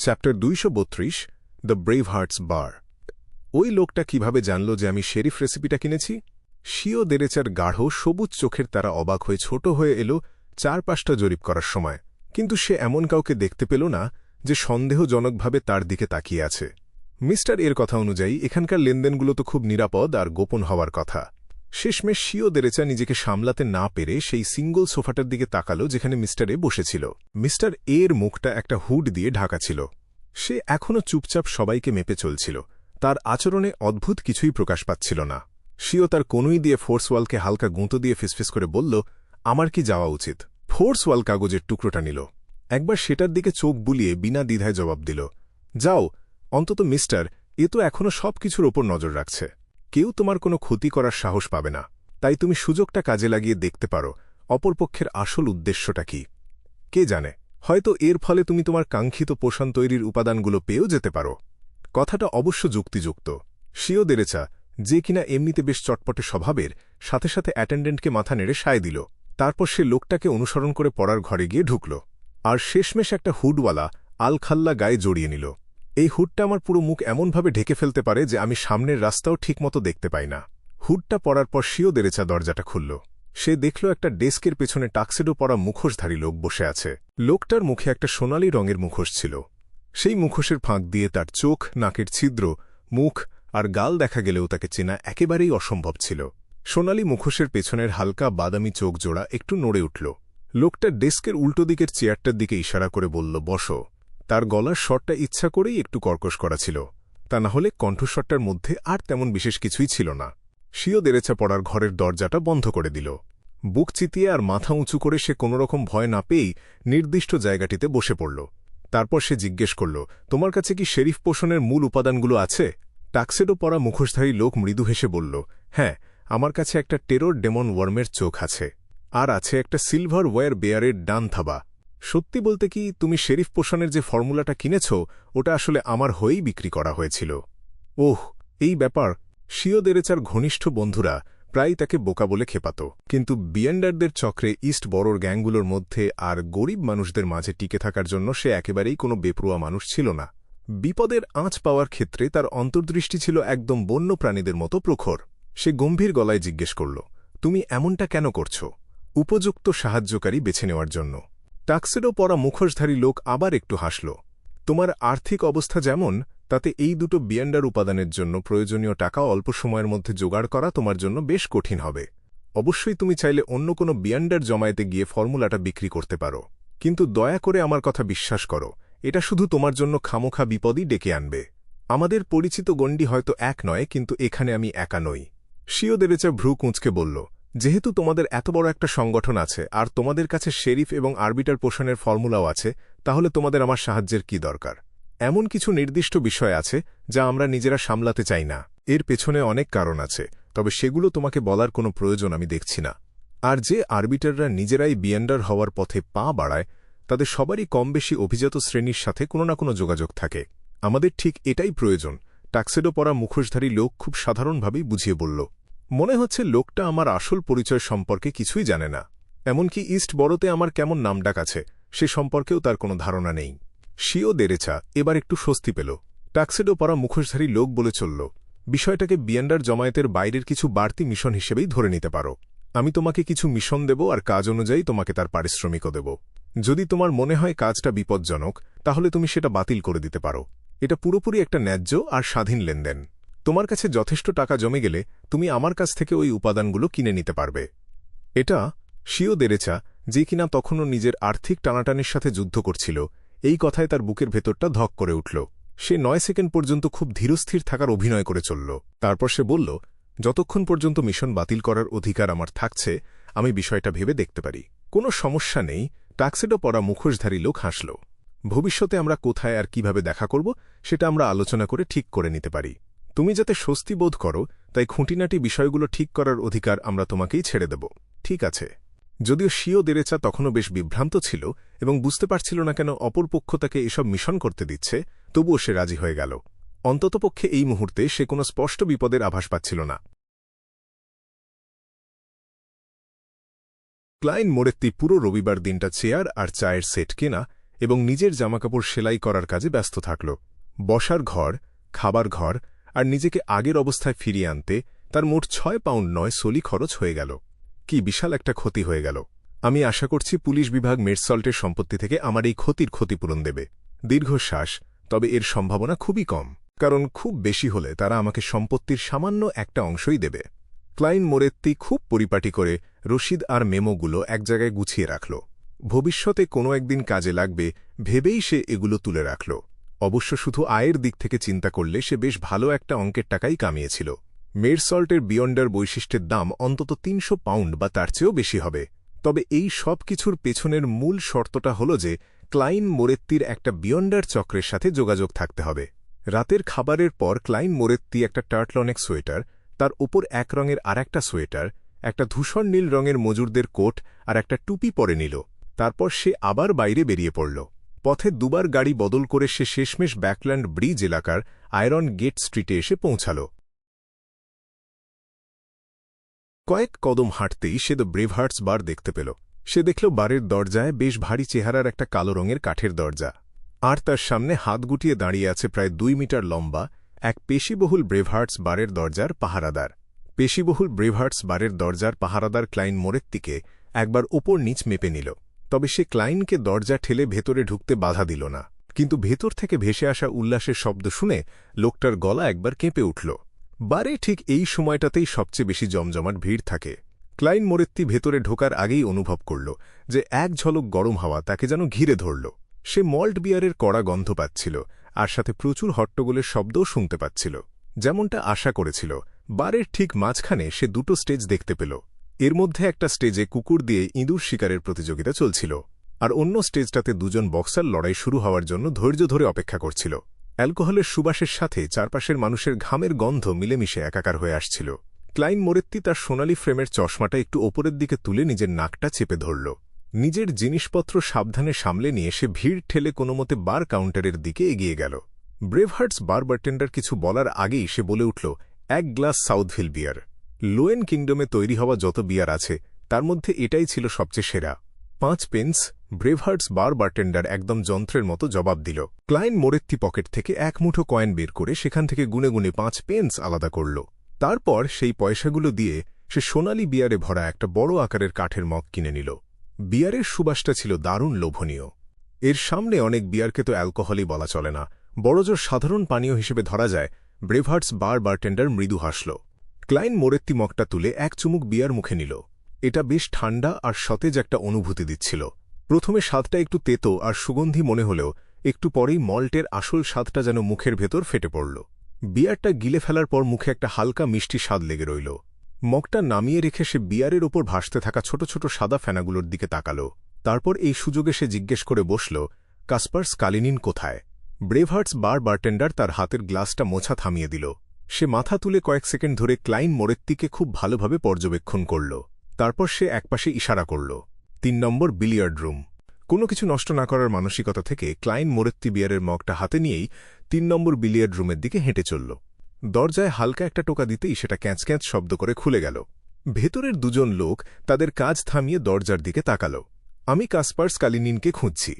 Chapter 232 the brave hertz বার। ওই লোকটা কিভাবে জানল যে আমি শেরিফ রেসিপিটা কিনেছি? শিও দেরেচার গাঢ় সবুজ চোখের তারা অবাক হয়ে ছোট হয়ে এলো 4-5টা জরিপ করার সময়, কিন্তু সে এমন কাউকে দেখতে পেল না যে সন্দেহজনকভাবে তার দিকে তাকিয়ে আছে। মিস্টার এর কথা অনুযায়ী এখানকার লেনদেনগুলো তো খুব নিরাপদ আর গোপন হওয়ার কথা। শেষমেশ শিও দেরেচা নিজেকে সামলাতে না পেরে সেই সিঙ্গল সোফাটার দিকে তাকালো যেখানে মিস্টার এ বসেছিল। মিস্টার এর মুখটা একটা হুড দিয়ে ঢাকা ছিল। সে এখনও চুপচাপ সবাইকে মেপে চলছিল। তার আচরণে অদ্ভুত কিছুই প্রকাশ পাচ্ছিল না। শিও তার কনুই দিয়ে ফোর্সওয়ালকে হালকা গুঁতো দিয়ে ফিসফিস করে বলল, আমার কি যাওয়া উচিত? ফোর্সওয়াল কাগজের টুকরোটা নিল, একবার সেটার দিকে চোখ বুলিয়ে বিনা দ্বিধায় জবাব দিল, যাও। অন্তত মিস্টার এ তো এখনও সব কিছুর ওপর নজর রাখছে। কেউ তোমার কোনো ক্ষতি করার সাহস পাবে না, তাই তুমি সুযোগটা কাজে লাগিয়ে দেখতে পারো অপরপক্ষের আসল উদ্দেশ্যটা কি। কে জানে, হয়তো এর ফলে তুমি তোমার কাঙ্ক্ষিত পোষণ তৈরির উপাদানগুলো পেয়েও যেতে পারো। কথাটা অবশ্য যুক্তিযুক্ত। শিও দেরেচা, যে কিনা এমনিতে বেশ চটপটে স্বভাবের, সাথে সাথে অ্যাটেন্ডেন্টকে মাথা নেড়ে সায় দিল। তারপর সে লোকটাকে অনুসরণ করে পড়ার ঘরে গিয়ে ঢুকল, আর শেষমেশ একটা হুডওয়ালা আলখাল্লা গায়ে জড়িয়ে নিল। এই হুডটা আমার পুরো মুখ এমনভাবে ঢেকে ফেলতে পারে যে আমি সামনের রাস্তাও ঠিকমতো দেখতে পাই না। হুডটা পরার পর শিও দেরেচা দরজাটা খুলল। সে দেখল একটা ডেস্কের পেছনে টাক্সেডো পরা মুখোশধারী লোক বসে আছে। লোকটার মুখে একটা সোনালি রঙের মুখোশ ছিল। সেই মুখোশের ফাঁক দিয়ে তার চোখ, নাকের ছিদ্র, মুখ আর গাল দেখা গেলেও তাকে চেনা একেবারেই অসম্ভব ছিল। সোনালি মুখোশের পেছনের হালকা বাদামি চোখ জোড়া একটু নড়ে উঠল। লোকটা ডেস্কের উল্টো দিকের চেয়ারটার দিকে ইশারা করে বলল, বসো। তার গলার স্বরটা ইচ্ছা করেই একটু কর্কশ করা ছিল, তা না হলে কণ্ঠস্বরটার মধ্যে আর তেমন বিশেষ কিছুই ছিল না। শিও দেরেচা পড়ার ঘরের দরজাটা বন্ধ করে দিল। বুক চিতিয়ে আর মাথা উঁচু করে সে কোনোরকম ভয় না পেয়েই নির্দিষ্ট জায়গাটিতে বসে পড়ল। তারপর সে জিজ্ঞেস করল, তোমার কাছে কি শেরিফ পোষণের মূল উপাদানগুলো আছে? টাক্সেডো পরা মুখোশধারী লোক মৃদু হেসে বলল, হ্যাঁ, আমার কাছে একটা টেরর ডেমন ওয়ার্মের চোখ আছে, আর আছে একটা সিলভার ওয়্যার বেয়ারের ডান থাবা। সত্যি বলতে কি, তুমি শেরিফ পোষণের যে ফর্মুলাটা কিনেছ ওটা আসলে আমার হয়েই বিক্রি করা হয়েছিল। ওহ, এই ব্যাপার। শিও দেরেচার ঘনিষ্ঠ বন্ধুরা প্রায় তাকে বোকা বলে খেপাত, কিন্তু বিয়েন্ডারদের চক্রে ইস্ট বড়োর গ্যাংগুলোর মধ্যে আর গরিব মানুষদের মাঝে টিকে থাকার জন্য সে একেবারেই কোনো বেপরোয়া মানুষ ছিল না। বিপদের আঁচ পাওয়ার ক্ষেত্রে তার অন্তর্দৃষ্টি ছিল একদম বন্য প্রাণীদের মতো প্রখর। সে গম্ভীর গলায় জিজ্ঞেস করল, তুমি এমনটা কেন করছ? উপযুক্ত সাহায্যকারী বেছে নেওয়ার জন্য। টাক্সেডো পরা মুখোশধারী লোক আবার একটু হাসল। তোমার আর্থিক অবস্থা যেমন, তাতে এই দুটো বিয়েন্ডার উপাদানের জন্য প্রয়োজনীয় টাকা অল্প সময়ের মধ্যে জোগাড় করা তোমার জন্য বেশ কঠিন হবে। অবশ্যই তুমি চাইলে অন্য কোনো বিয়েন্ডার জমায়েতে গিয়ে ফর্মুলাটা বিক্রি করতে পারো, কিন্তু দয়া করে আমার কথা বিশ্বাস করো, এটা শুধু তোমার জন্য খামোখা বিপদই ডেকে আনবে। আমাদের পরিচিত গণ্ডি হয়তো এক নয়, কিন্তু এখানে আমি একা নই। শিও দেরেচা ভ্রু কুঁচকে বলল, যেহেতু তোমাদের এত বড় একটা সংগঠন আছে আর তোমাদের কাছে শেরিফ এবং আরবিটার পোষণের ফর্মুলাও আছে, তাহলে তোমাদের আমার সাহায্যের কি দরকার? এমন কিছু নির্দিষ্ট বিষয় আছে যা আমরা নিজেরা সামলাতে চাই না। এর পেছনে অনেক কারণ আছে, তবে সেগুলো তোমাকে বলার কোনো প্রয়োজন আমি দেখছি না। আর যে আরবিটাররা নিজেরাই বিয়েন্ডার হওয়ার পথে পা বাড়ায়, তাদের সবারই কম বেশি অভিজাত শ্রেণীর সাথে কোনো না কোনো যোগাযোগ থাকে। আমাদের ঠিক এটাই প্রয়োজন। টাক্সেডো পরা মুখোশধারী লোক খুব সাধারণভাবেই বুঝিয়ে বলল। মনে হচ্ছে লোকটা আমার আসল পরিচয় সম্পর্কে কিছুই জানে না। এমনকি ইস্ট বড়োতে আমার কেমন নামডাক আছে সে সম্পর্কেও তার কোনো ধারণা নেই। শিও দেরেচা এবার একটু স্বস্তি পেল। টাক্সেডো পরা মুখোশধারী লোক বলে চলল, বিষয়টাকে বিয়েন্ডার জমায়েতের বাইরের কিছু বাড়তি মিশন হিসেবেই ধরে নিতে পারো। আমি তোমাকে কিছু মিশন দেব আর কাজ অনুযায়ী তোমাকে তার পারিশ্রমিকও দেব। যদি তোমার মনে হয় কাজটা বিপজ্জনক, তাহলে তুমি সেটা বাতিল করে দিতে পারো। এটা পুরোপুরি একটা ন্যায্য আর স্বাধীন লেনদেন। তোমার কাছে যথেষ্ট টাকা জমে গেলে তুমি আমার কাছ থেকে ওই উপাদানগুলো কিনে নিতে পারবে। এটা শিও দেরেচা, যে কিনা তখনও নিজের আর্থিক টানাটানির সাথে যুদ্ধ করছিল, এই কথায় তার বুকের ভেতরটা ধক করে উঠল। সে 9 সেকেন্ড পর্যন্ত খুব ধীরস্থির থাকার অভিনয় করে চলল। তারপর সে বলল, যতক্ষণ পর্যন্ত মিশন বাতিল করার অধিকার আমার থাকছে, আমি বিষয়টা ভেবে দেখতে পারি। কোনো সমস্যা নেই। টাক্সেডো পরা মুখোশধারী লোক হাসল। ভবিষ্যতে আমরা কোথায় আর কিভাবে দেখা করব সেটা আমরা আলোচনা করে ঠিক করে নিতে পারি। তুমি যাতে স্বস্তি বোধ করো, তাই খুঁটিনাটি বিষয়গুলো ঠিক করার অধিকার আমরা তোমাকেই ছেড়ে দেব। ঠিক আছে? যদিও শিও দেরেচা তখনও বেশ বিভ্রান্ত ছিল এবং বুঝতে পারছিল না কেন অপরপক্ষ তাকে এসব মিশন করতে দিচ্ছে, তবুও সে রাজি হয়ে গেল। অন্ততপক্ষে এই মুহূর্তে সে কোনো স্পষ্ট বিপদের আভাস পাচ্ছিল না। ক্লাইন মোরেত্তি পুরো রবিবার দিনটা চেয়ার আর চায়ের সেট কেনা এবং নিজের জামাকাপড় সেলাই করার কাজে ব্যস্ত থাকল। বসার ঘর, খাবার ঘর আর নিজেকে আগের অবস্থায় ফিরিয়ে আনতে তার মোট 6 পাউন্ড 9 সলি খরচ হয়ে গেল। কি বিশাল একটা ক্ষতি হয়ে গেল। আমি আশা করছি পুলিশ বিভাগ মেডসল্টের সম্পত্তি থেকে আমার এই ক্ষতির ক্ষতিপূরণ দেবে। দীর্ঘশ্বাস, তবে এর সম্ভাবনা খুবই কম, কারণ খুব বেশি হলে তারা আমাকে সম্পত্তির সামান্য একটা অংশই দেবে। ক্লাইন মোরেত্তি খুব পরিপাটি করে রসিদ আর মেমোগুলো এক জায়গায় গুছিয়ে রাখল। ভবিষ্যতে কোনো একদিন কাজে লাগবে ভেবেই সে এগুলো তুলে রাখল। অবশ্য শুধু আয়ের দিক থেকে চিন্তা করলে সে বেশ ভালো একটা অঙ্কের টাকাই কামিয়েছিল। মেডসল্টের বিয়ন্ডার বৈশিষ্ট্যের দাম অন্তত 300 পাউন্ড বা তার চেয়েও বেশি হবে। তবে এই সব কিছুর পেছনের মূল শর্তটা হল যে ক্লাইন মোরেত্তির একটা বিয়ন্ডার চক্রের সাথে যোগাযোগ থাকতে হবে। রাতের খাবারের পর ক্লাইন মোরেত্তি একটা টার্টলনেক সোয়েটার, তার ওপর এক রঙের আরেকটা সোয়েটার, একটা ধূসর নীল রঙের মজুরদের কোট আর একটা টুপি পরে নিল। তারপর সে আবার বাইরে বেরিয়ে পড়ল। পথে দুবার গাড়ি বদল করে সে শেষমেশ ব্যাকল্যান্ড ব্রিজ এলাকার আয়রন গেট স্ট্রিটে এসে পৌঁছাল। কয়েক কদম হাঁটতেই সে দ্য ব্রেভহার্টস বার দেখতে পেল। সে দেখল বারের দরজায় বেশ ভারী চেহারার একটা কালো রঙের কাঠের দরজা, আর তার সামনে হাত গুটিয়ে দাঁড়িয়ে আছে প্রায় 2 মিটার লম্বা এক পেশিবহুল ব্রেভহার্টস বারের দরজার পাহারাদার। পেশিবহুল ব্রেভহার্টস বারের দরজার পাহারাদার ক্লাইন মোরেত্তিকে একবার ওপর নিচ মেপে নিল। তবে সে ক্লাইনকে দরজা ঠেলে ভেতরে ঢুকতে বাধা দিল না। কিন্তু ভেতর থেকে ভেসে আসা উল্লাসের শব্দ শুনে লোকটার গলা একবার কেঁপে উঠল। বারে ঠিক এই সময়টাতেই সবচেয়ে বেশি জমজমাট ভিড় থাকে। ক্লাইন মোরেত্তি ভেতরে ঢোকার আগেই অনুভব করল যে এক ঝলক গরম হাওয়া তাকে যেন ঘিরে ধরল। সে মল্ট বিয়ারের কড়া গন্ধ পাচ্ছিল, আর সাথে প্রচুর হট্টগোলের শব্দও শুনতে পাচ্ছিল। যেমনটা আশা করেছিল, বারের ঠিক মাঝখানে সে দুটো স্টেজ দেখতে পেল। এর মধ্যে একটা স্টেজে কুকুর দিয়ে ইঁদুর শিকারের প্রতিযোগিতা চলছিল, আর অন্য স্টেজটাতে দুজন বক্সার লড়াই শুরু হওয়ার জন্য ধৈর্য ধরে অপেক্ষা করছিল। অ্যালকোহলের সুবাসের সাথে চারপাশের মানুষের ঘামের গন্ধ মিলেমিশে একাকার হয়ে আসছিল। ক্লাইন মোরেত্তি তার সোনালি ফ্রেমের চশমাটা একটু ওপরের দিকে তুলে নিজের নাকটা চেপে ধরল। নিজের জিনিসপত্র সাবধানে সামলে নিয়ে সে ভিড় ঠেলে কোনোমতে বার কাউন্টারের দিকে এগিয়ে গেল। ব্রেভহার্টস বার বারটেন্ডার কিছু বলার আগেই সে বলে উঠল, 1 গ্লাস সাউথভিল বিয়ার। লোয়েন কিংডমে তৈরি হওয়া যত বিয়ার আছে তার মধ্যে এটাই ছিল সবচেয়ে সেরা। 5 পেন্স। ব্রেভহার্টস বার বারটেন্ডার একদম যন্ত্রের মতো জবাব দিল। ক্লাইন মোরেত্তি পকেট থেকে এক মুঠো কয়েন বের করে সেখান থেকে গুনে গুনে 5 পেন্স আলাদা করল। তারপর সেই পয়সাগুলো দিয়ে সে সোনালি বিয়ারে ভরা একটা বড় আকারের কাঠের মগ কিনে নিল। বিয়ারের সুবাসটা ছিল দারুণ লোভনীয়। এর সামনে অনেক বিয়ারকে তো অ্যালকোহলই বলা চলে না, বড়জোর সাধারণ পানীয় হিসেবে ধরা যায়। ব্রেভহার্টস বার বারটেন্ডার মৃদু হাসল। ক্লাইন মোরেত্তি মগটা তুলে এক চুমুক বিয়ার মুখে নিল। এটা বেশ ঠান্ডা আর সতেজ একটা অনুভূতি দিচ্ছিল। প্রথমে স্বাদটা একটু তেতো আর সুগন্ধি মনে হলেও একটু পরেই মল্টের আসল স্বাদটা যেন মুখের ভেতর ফেটে পড়ল। বিয়ারটা গিলে ফেলার পর মুখে একটা হালকা মিষ্টি স্বাদ লেগে রইল। মগটা নামিয়ে রেখে সে বিয়ারের ওপর ভাসতে থাকা ছোট ছোট সাদা ফেনাগুলোর দিকে তাকাল। তারপর এই সুযোগে সে জিজ্ঞেস করে বসল, কাসপার্স কালিনিন কোথায়? ব্রেভহার্টস বার বারটেন্ডার তার হাতের গ্লাসটা মোছা থামিয়ে দিল। সে মাথা তুলে কয়েক সেকেন্ড ধরে ক্লাইন মোরেত্তিকে খুব ভালোভাবে পর্যবেক্ষণ করল। তারপর সে একপাশে ইশারা করল, 3 নম্বর বিলিয়ার্ড রুম। কোনো কিছু নষ্ট না করার মানসিকতা থেকে ক্লাইন মোরেত্তি বিয়ারের মগটা হাতে নিয়েই 3 নম্বর বিলিয়ার্ড রুমের দিকে হেঁটে চলল। দরজায় হালকা একটা টোকা দিতেই সেটা ক্যাঁচ ক্যাঁচ শব্দ করে খুলে গেল। ভেতরের দুজন লোক তাদের কাজ থামিয়ে দরজার দিকে তাকাল। আমি কাসপার্স কালিনিনকে খুঁজছি।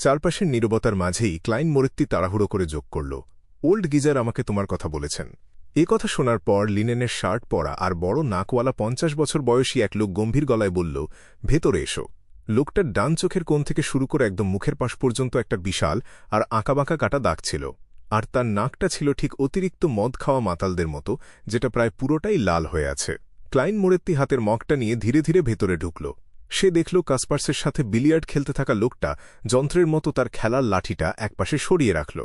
চারপাশের নীরবতার মাঝেই ক্লাইন মোরেত্তি তাড়াহুড়ো করে যোগ করল, ওল্ড গিজার আমাকে তোমার কথা বলেছেন। এ কথা শোনার পর লিনেনের শার্ট পরা আর বড় নাকওয়ালা 50 বছর বয়সী এক লোক গম্ভীর গলায় বলল, ভেতরে এসো। লোকটার ডান চোখের কোণ থেকে শুরু করে একদম মুখের পাশ পর্যন্ত একটা বিশাল আর আঁকাবাঁকা কাটা দাগ ছিল, আর তার নাকটা ছিল ঠিক অতিরিক্ত মদ খাওয়া মাতালদের মতো, যেটা প্রায় পুরোটাই লাল হয়ে আছে। ক্লাইন মোরেত্তি হাতের মগটা নিয়ে ধীরে ধীরে ভেতরে ঢুকল। সে দেখল কাসপার্সের সাথে বিলিয়ার্ড খেলতে থাকা লোকটা যন্ত্রের মতো তার খেলার লাঠিটা একপাশে সরিয়ে রাখল।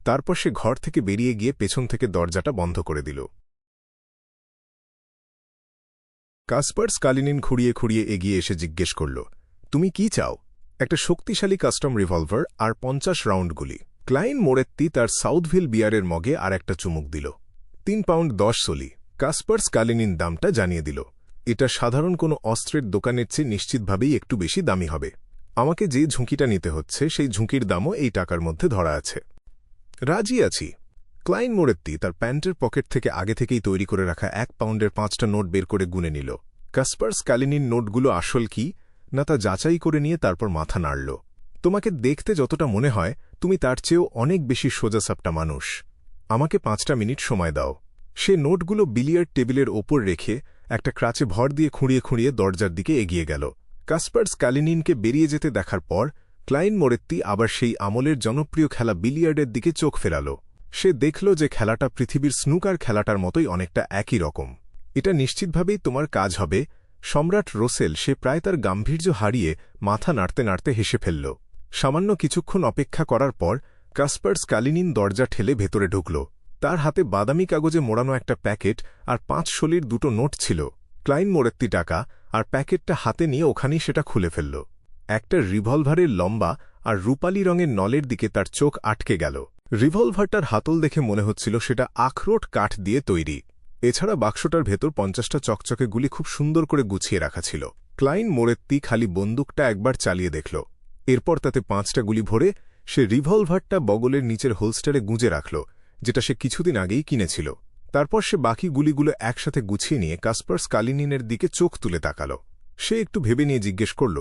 তারপর সে ঘর থেকে বেরিয়ে গিয়ে পেছন থেকে দরজাটা বন্ধ করে দিল। কাসপার্স কালিনিন খুঁড়িয়ে খুঁড়িয়ে এগিয়ে এসে জিজ্ঞেস করল, তুমি কি চাও? একটা শক্তিশালী কাস্টম রিভলভার আর 50 রাউন্ড গুলি। ক্লাইন মোরেত্তি তার সাউথভিল বিয়ারের মগে আর একটা চুমুক দিল। 3 পাউন্ড 10 সলি। কাসপার্স কালিনিন দামটা জানিয়ে দিল। এটা সাধারণ কোনো অস্ত্রের দোকানের চেয়ে নিশ্চিতভাবেই একটু বেশি দামি হবে। আমাকে যে ঝুঁকিটা নিতে হচ্ছে সেই ঝুঁকির দামও এই টাকার মধ্যে ধরা আছে। রাজি আছি। ক্লাইন মোরেত্তি তার প্যান্টের পকেট থেকে আগে থেকেই তৈরি করে রাখা 1 পাউন্ডের 5টা নোট বের করে গুনে নিল। কাসপার্স কালিনিন নোটগুলো আসল কি না তা যাচাই করে নিয়ে তারপর মাথা নাড়ল। তোমাকে দেখতে যতটা মনে হয় তুমি তার চেয়েও অনেক বেশি সোজাসাপটা মানুষ। আমাকে 5টা মিনিট সময় দাও। সে নোটগুলো বিলিয়ার্ড টেবিলের ওপর রেখে একটা ক্রাচে ভর দিয়ে খুঁড়িয়ে খুঁড়িয়ে দরজার দিকে এগিয়ে গেল। কাসপার্স কালিনিনকে বেরিয়ে যেতে দেখার পর ক্লাইন মোরেত্তি আবার সেই আমলের জনপ্রিয় খেলা বিলিয়ার্ডের দিকে চোখ ফেরাল। সে দেখল যে খেলাটা পৃথিবীর স্নুকার খেলাটার মতোই অনেকটা একই রকম। এটা নিশ্চিতভাবেই তোমার কাজ হবে। সম্রাট রোসেল সে প্রায় তার গাম্ভীর্য হারিয়ে মাথা নাড়তে নাড়তে হেসে ফেলল। সামান্য কিছুক্ষণ অপেক্ষা করার পর কাসপার্স কালিনিন দরজা ঠেলে ভেতরে ঢুকল। তার হাতে বাদামি কাগজে মোড়ানো একটা প্যাকেট আর 5 শলির 2টো নোট ছিল। ক্লাইন মোরেত্তি টাকা আর প্যাকেটটা হাতে নিয়ে ওখানেই সেটা খুলে ফেলল। একটা রিভলভারের লম্বা আর রূপালী রঙের নলের দিকে তার চোখ আটকে গেল। রিভলভারটার হাতল দেখে মনে হচ্ছিল সেটা আখরোট কাঠ দিয়ে তৈরি। এছাড়া বাক্সটার ভেতর 50টা চকচকে গুলি খুব সুন্দর করে গুছিয়ে রাখা ছিল। ক্লাইন মোরেত্তি খালি বন্দুকটা একবার চালিয়ে দেখল। এরপর তাতে 5টা গুলি ভরে সে রিভলভারটা বগলের নিচের হোলস্টারে গুঁজে রাখল, যেটা সে কিছুদিন আগেই কিনেছিল। তারপর সে বাকি গুলিগুলো একসাথে গুছিয়ে নিয়ে কাসপার্স কালিনিনের দিকে চোখ তুলে তাকাল। সে একটু ভেবে নিয়ে জিজ্ঞেস করল,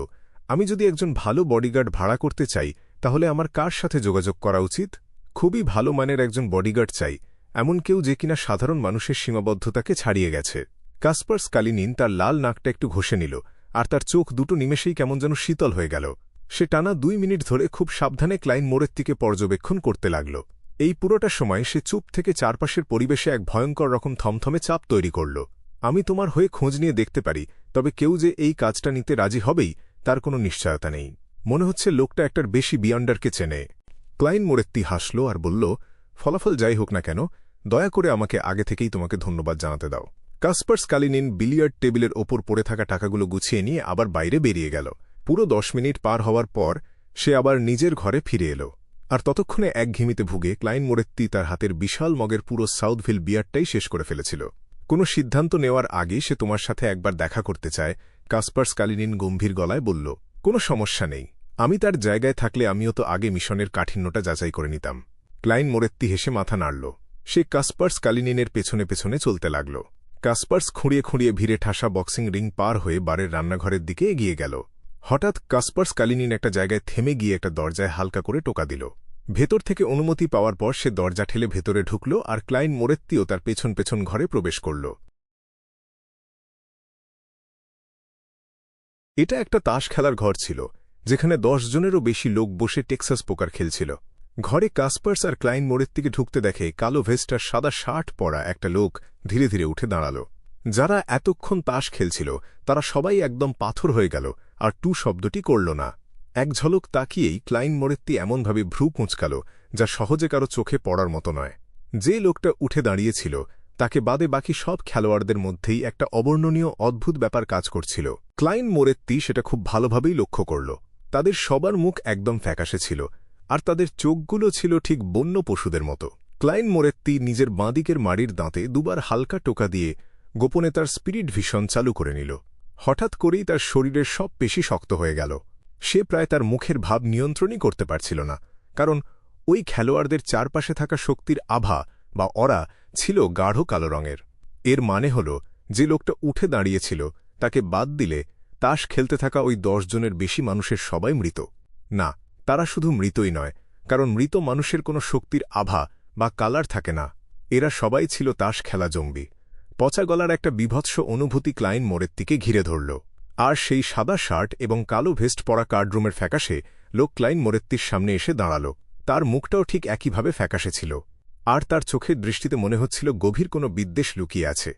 আমি যদি একজন ভালো বডিগার্ড ভাড়া করতে চাই তাহলে আমার কার সাথে যোগাযোগ করা উচিত? খুবই ভালো মানের একজন বডিগার্ড চাই, এমন কেউ যে কিনা সাধারণ মানুষের সীমাবদ্ধতাকে ছাড়িয়ে গেছে। কাসপার্স কালিনিন তার লাল নাকটা একটু ঘষে নিল, আর তার চোখ দুটো নিমেষেই কেমন যেন শীতল হয়ে গেল। সে টানা 2 মিনিট ধরে খুব সাবধানে ক্লাইন মোরেত্তিকে পর্যবেক্ষণ করতে লাগল। এই পুরোটা সময় সে চুপ থেকে চারপাশের পরিবেশে এক ভয়ঙ্কর রকম থমথমে চাপ তৈরি করল। আমি তোমার হয়ে খোঁজ নিয়ে দেখতে পারি, তবে কেউ যে এই কাজটা নিতে রাজি হবেই তার কোনো নিশ্চয়তা নেই। মনে হচ্ছে লোকটা একটার বেশি বিয়ান্ডারকে চেনে। ক্লাইন মোরেত্তি হাসল আর বলল, ফলাফল যাই হোক না কেন, দয়া করে আমাকে আগে থেকেই তোমাকে ধন্যবাদ জানাতে দাও। কাসপার্স কালিনিন বিলিয়ার্ড টেবিলের ওপর পড়ে থাকা টাকাগুলো গুছিয়ে নিয়ে আবার বাইরে বেরিয়ে গেল। পুরো 10 মিনিট পার হওয়ার পর সে আবার নিজের ঘরে ফিরে এল। আর ততক্ষণে একঘেয়েমিতে ভুগে ক্লাইন মোরেত্তি তার হাতের বিশাল মগের পুরো সাউথভিল বিয়ারটাই শেষ করে ফেলেছিল। কোনো সিদ্ধান্ত নেওয়ার আগে সে তোমার সাথে একবার দেখা করতে চায়, কাসপার্স কালিনিন গম্ভীর গলায় বলল। কোনো সমস্যা নেই, আমি তার জায়গায় থাকলে আমিও তো আগে মিশনের কাঠিন্যটা যাচাই করে নিতাম। ক্লাইন মোরেত্তি হেসে মাথা নাড়ল। সে কাসপার্স কালিনিনের পেছনে পেছনে চলতে লাগল। কাসপার্স খুঁড়িয়ে খুঁড়িয়ে ভিড়ে ঠাসা বক্সিং রিং পার হয়ে বারের রান্নাঘরের দিকে এগিয়ে গেল। হঠাৎ কাসপার্স কালিনিন একটা জায়গায় থেমে গিয়ে একটা দরজায় হালকা করে টোকা দিল। ভেতর থেকে অনুমতি পাওয়ার পর সে দরজা ঠেলে ভেতরে ঢুকল আর ক্লাইন মোরেত্তিও তার পেছন পেছন ঘরে প্রবেশ করল। এটা একটা তাস খেলার ঘর ছিল, যেখানে 10 জনেরও বেশি লোক বসে টেক্সাস পোকার খেলছিল। ঘরে কাসপার্স আর ক্লাইন মোরেত্তিকে ঢুকতে দেখে কালো ভেস্টার সাদা শার্ট পরা একটা লোক ধীরে ধীরে উঠে দাঁড়াল। যারা এতক্ষণ তাস খেলছিল তারা সবাই একদম পাথর হয়ে গেল আর টু শব্দটি করল না। এক ঝলক তাকিয়েই ক্লাইন মোরেত্তি এমনভাবে ভ্রু কুঁচকাল যা সহজে কারো চোখে পড়ার মতো নয়। যে লোকটা উঠে দাঁড়িয়েছিল তাকে বাদে বাকি সব খেলোয়াড়দের মধ্যেই একটা অবর্ণনীয় অদ্ভুত ব্যাপার কাজ করছিল। ক্লাইন মোরেত্তি সেটা খুব ভালোভাবেই লক্ষ্য করল। তাদের সবার মুখ একদম ফ্যাকাশে ছিল, আর তাদের চোখগুলো ছিল ঠিক বন্য পশুদের মতো। ক্লাইন মোরেত্তি নিজের বাঁদিকের মাড়ির দাঁতে দুবার হালকা টোকা দিয়ে গোপনে তার স্পিরিট ভিশন চালু করে নিল। হঠাৎ করেই তার শরীরের সব পেশি শক্ত হয়ে গেল। সে প্রায় তার মুখের ভাব নিয়ন্ত্রণই করতে পারছিল না, কারণ ওই খেলোয়াড়দের চারপাশে থাকা শক্তির আভা বা অরা ছিল গাঢ় কালো রঙের। এর মানে হল যে লোকটা উঠে দাঁড়িয়েছিল তাকে বাদ দিলে তাস খেলতে থাকা ওই 10 জনের বেশি মানুষের সবাই মৃত। না, তারা শুধু মৃতই নয়, কারণ মৃত মানুষের কোনো শক্তির আভা বা কালার থাকে না। এরা সবাই ছিল তাস খেলা জম্বি। পচা গলার একটা বিভৎস অনুভূতি ক্লাইন মোরেত্তিকে ঘিরে ধরল। আর সেই সাদা শার্ট এবং কালো ভেস্ট পরা কার্ডরুমের ফ্যাকাশে লোক ক্লাইন মোরেত্তির সামনে এসে দাঁড়াল। তার মুখটাও ঠিক একইভাবে ফ্যাকাশে ছিল, আর তার চোখের দৃষ্টিতে মনে হচ্ছিল গভীর কোনো বিদ্বেষ লুকিয়ে আছে।